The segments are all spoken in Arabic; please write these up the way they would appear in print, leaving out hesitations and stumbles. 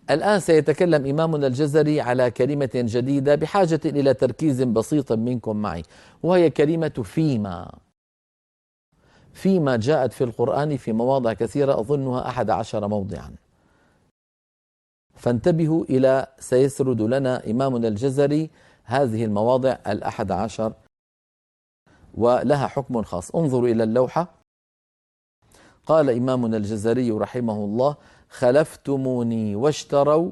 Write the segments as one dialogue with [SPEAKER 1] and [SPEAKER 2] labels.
[SPEAKER 1] الآن سيتكلم إمامنا الجزري على كلمة جديدة بحاجة إلى تركيز بسيط منكم معي، وهي كلمة فيما. فيما جاءت في القرآن في مواضع كثيرة، أظنها 11 موضعا، فانتبهوا إلى سيسرد لنا إمامنا الجزري هذه المواضع 11 ولها حكم خاص. انظروا إلى اللوحة. قال إمامنا الجزري رحمه الله: خلفتموني واشتروا.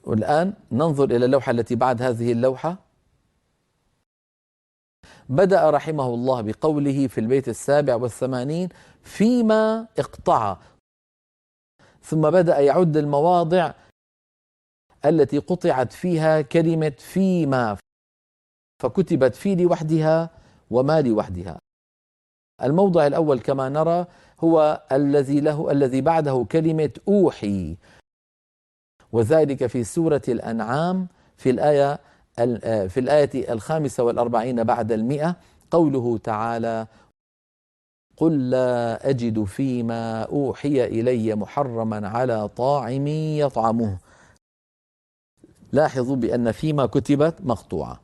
[SPEAKER 1] والآن ننظر إلى اللوحة التي بعد هذه اللوحة. بدأ رحمه الله بقوله في البيت 87 فيما اقطع، ثم بدأ يعد المواضع التي قطعت فيها كلمة فيما، فكتبت في لوحدها وما لوحدها. الموضع الأول كما نرى هو الذي بعده كلمة أوحي، وذلك في سورة الأنعام في الآية 45 بعد 100، قوله تعالى: قل لا أجد فيما أوحي إلي محرما على طاعم يطعمه. لاحظوا بأن فيما كتبت مقطوعة.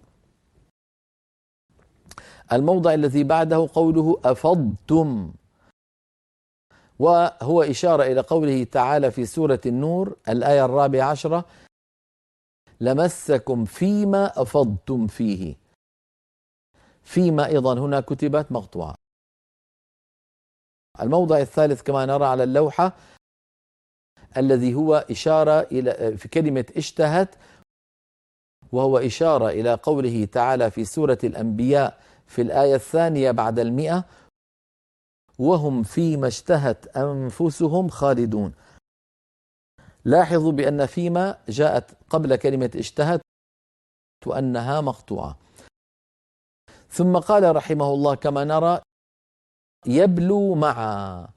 [SPEAKER 1] الموضع الذي بعده قوله أفضتم، وهو إشارة إلى قوله تعالى في سورة النور الآية 14: لمسكم فيما أفضتم فيه. فيما أيضا هنا كتبت مقطوعة. الموضع الثالث كما نرى على اللوحة الذي هو إشارة إلى في كلمة اشتهت، وهو إشارة إلى قوله تعالى في سورة الأنبياء في الآية 2 بعد 100: وهم فيما اشتهت أنفسهم خالدون. لاحظوا بأن فيما جاءت قبل كلمة اشتهت وأنها مقطوعة. ثم قال رحمه الله كما نرى: يبلو معا.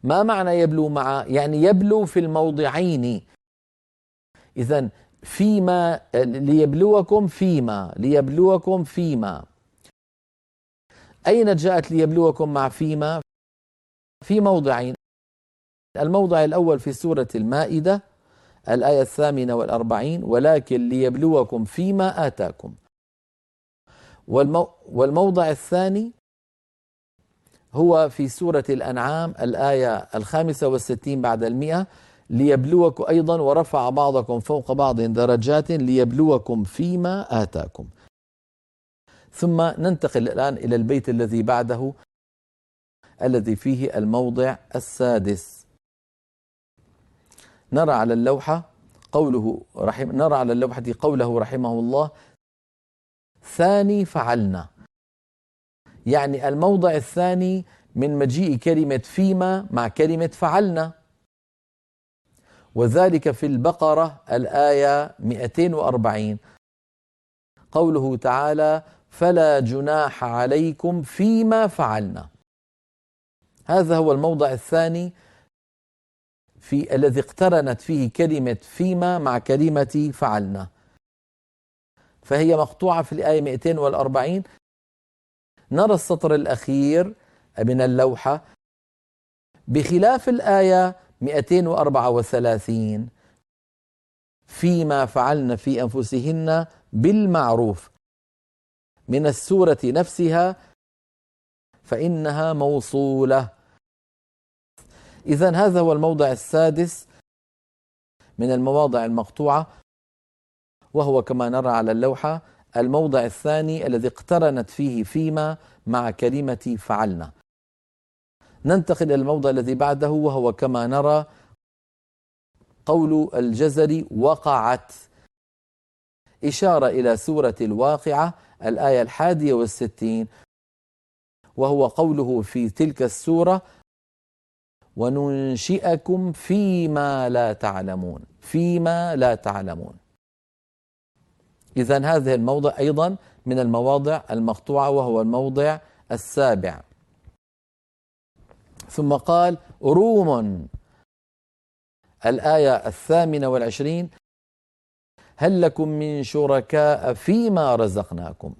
[SPEAKER 1] ما معنى يبلو معا؟ يعني يبلو في الموضعين. إذن فيما ليبلوكم فيما. أين جاءت ليبلوكم مع فيما؟ في موضعين. الموضع الأول في سورة المائدة الآية 48: ولكن ليبلوكم فيما آتاكم. والموضع الثاني هو في سورة الأنعام الآية 65 بعد 100: ليبلوكم أيضا ورفع بعضكم فوق بعض درجات ليبلوكم فيما آتاكم. ثم ننتقل الآن إلى البيت الذي بعده الذي فيه الموضع السادس. نرى على اللوحة قوله رحمه الله: ثاني فعلنا، يعني الموضع الثاني من مجيء كلمة فيما مع كلمة فعلنا، وذلك في البقرة الآية 240 قوله تعالى: فلا جناح عليكم فيما فعلنا. هذا هو الموضع الثاني في الذي اقترنت فيه كلمة فيما مع كلمة فعلنا، فهي مقطوعة في الآية 240. نرى السطر الأخير من اللوحة: بخلاف الآية 234 فيما فعلن في أنفسهن بالمعروف من السورة نفسها فإنها موصولة. إذن هذا هو الموضع السادس من المواضع المقطوعة، وهو كما نرى على اللوحة الموضع الثاني الذي اقترنت فيه فيما مع كلمة فعلنا. ننتقل إلى الموضع الذي بعده، وهو كما نرى قول الجزري وقعت، إشارة إلى سورة الواقعة الآية 61، وهو قوله في تلك السورة: وننشئكم فيما لا تعلمون. فيما لا تعلمون. إذن هذا الموضع أيضا من المواضع المقطوعة، وهو الموضع السابع. ثم قال: روم الآية 28: هل لكم من شركاء فيما رزقناكم.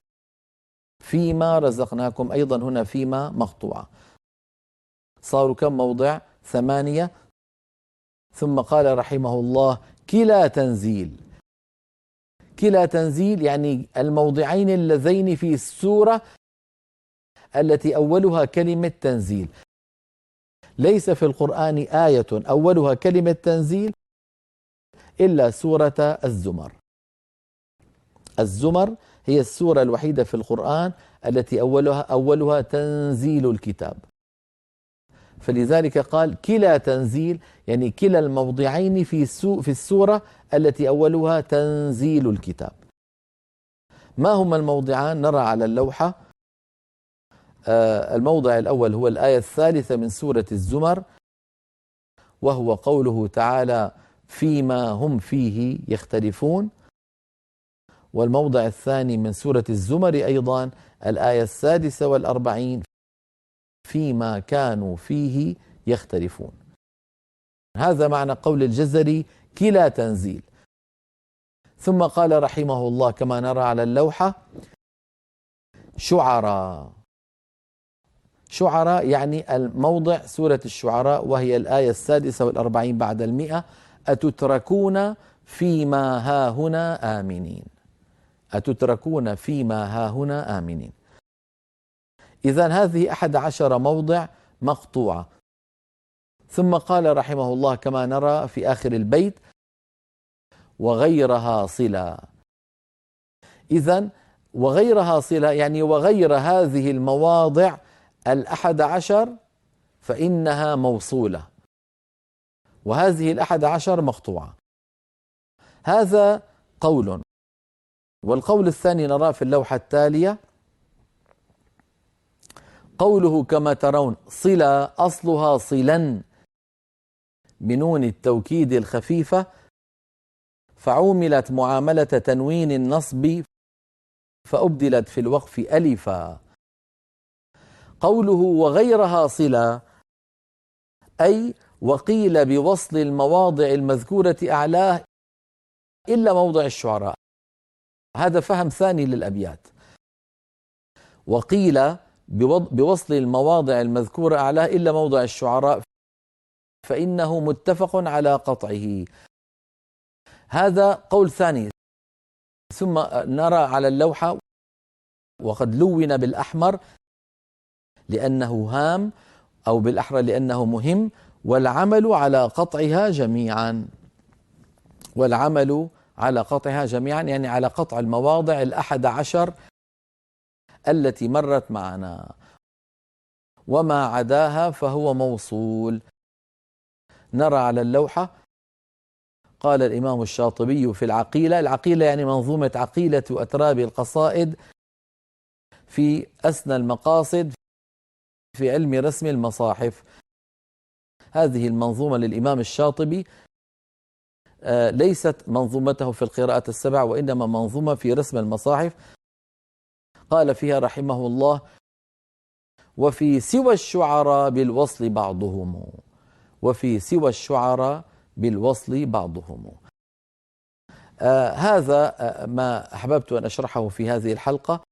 [SPEAKER 1] فيما رزقناكم أيضا هنا فيما مقطوعة. صاروا كم موضع؟ 8. ثم قال رحمه الله كلا تنزيل. كلا تنزيل يعني الموضعين اللذين في السورة التي أولها كلمة تنزيل. ليس في القرآن آية أولها كلمة تنزيل إلا سورة الزمر. الزمر هي السورة الوحيدة في القرآن التي أولها تنزيل الكتاب، فلذلك قال كلا تنزيل، يعني كلا الموضعين في السورة التي أولها تنزيل الكتاب. ما هما الموضعان؟ نرى على اللوحة. الموضع الأول هو الآية الثالثة من سورة الزمر، وهو قوله تعالى فيما هم فيه يختلفون. والموضع الثاني من سورة الزمر أيضا الآية السادسة والأربعين فيما كانوا فيه يختلفون. هذا معنى قول الجزري كلا تنزيل. ثم قال رحمه الله كما نرى على اللوحة شعراء. شعراء يعني الموضع سورة الشعراء، وهي الآية السادسة والأربعين بعد 100. أتتركون فيما هاهنا آمنين. أتتركون فيما هاهنا آمنين. إذن هذه 11 موضع مقطوعة. ثم قال رحمه الله كما نرى في آخر البيت وغيرها صلة. إذن وغيرها صلة يعني وغير هذه المواضع 11 فإنها موصولة، وهذه 11 مقطوعة. هذا قول. والقول الثاني نراه في اللوحة التالية، قوله كما ترون صلة أصلها صلا بنون التوكيد الخفيفة، فعوملت معاملة تنوين النصب فأبدلت في الوقف ألفا. قوله وغيرها صلة أي وقيل بوصل المواضع المذكورة أعلاه إلا موضع الشعراء. هذا فهم ثاني للأبيات. وقيل بوصل المواضع المذكورة أعلاه إلا موضع الشعراء فإنه متفق على قطعه. هذا قول ثاني. ثم نرى على اللوحة وقد لون بالأحمر لأنه هام، أو بالأحرى لأنه مهم، والعمل على قطعها جميعا. والعمل على قطعها جميعا يعني على قطع المواضع 11 التي مرت معنا، وما عداها فهو موصول. نرى على اللوحة قال الإمام الشاطبي في العقيلة. العقيلة يعني منظومة عقيلة أتراب القصائد في أسنى المقاصد في علم رسم المصاحف. هذه المنظومة للإمام الشاطبي ليست منظومته في القراءات السبع، وإنما منظومة في رسم المصاحف. قال فيها رحمه الله وفي سوى الشعراء بالوصل بعضهم. وفي سوى الشعراء بالوصل بعضهم. هذا ما أحببت أن أشرحه في هذه الحلقة.